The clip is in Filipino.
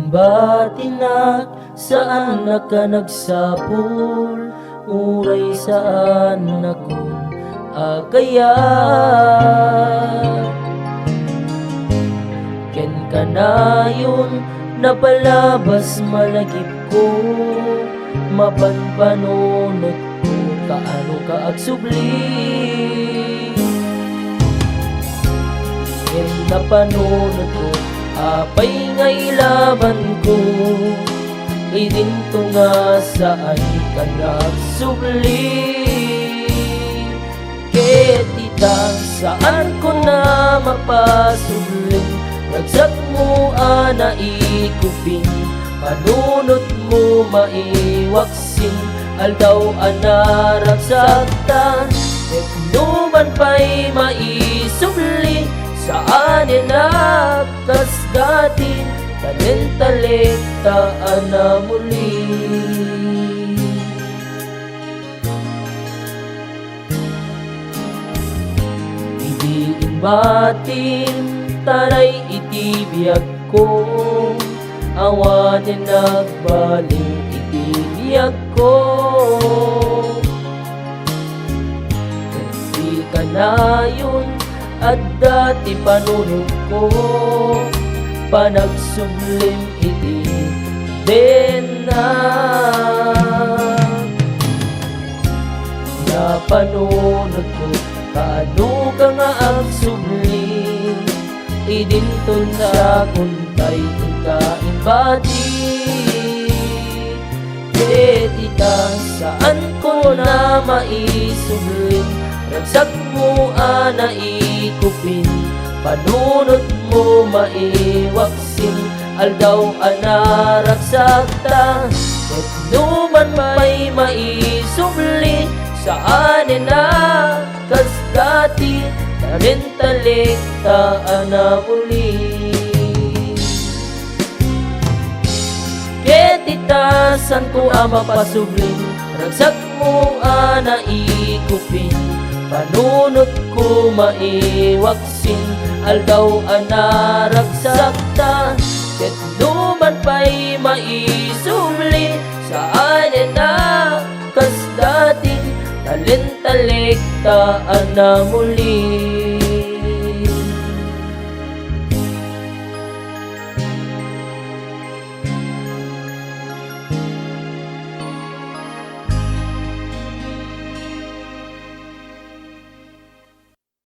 Batinak, saan na ka nagsapul? Uray saan na kun agaya? Ken ka na yun, napalabas malagip ko, mapanpanunot ko, kaano ka agsubli. Ken napanunot ko, apay ngay laban ko, idinto nga saan ka nagsubli. Ketita, saan ko na mapasubling, ragsak mo ana ikupin, panunot mo maiwaksin, aldaw ana ragsaktan, etnuman pa'y maisubli, saan na kasdatin, talent-talektaan na muli. Idiin batin, taray itibiyag ko, awanin nagbaling itibiyag ko. Kasi ka na yun, at dati panunod ko, panagsublim iti din na. Napanunod ko, kaano ka nga agsublim, idinton sa kuntay ikaimbati. Ketita, saan ko na maisublim, ragsak mo ana ikupin, panunot mo maiwaksin, aldaw ana ragsakta, etnuman pa'y maisubli, saan na kasdati, talent-talektaan na muli. Ketita, san ko ang mapasubling, ragsak mo ana ikupin, panunot ko maiwaksin, aldaw ana ragsakta, etnuman pa'y maisubli, saan na kasdati, talent-talektaan na muli.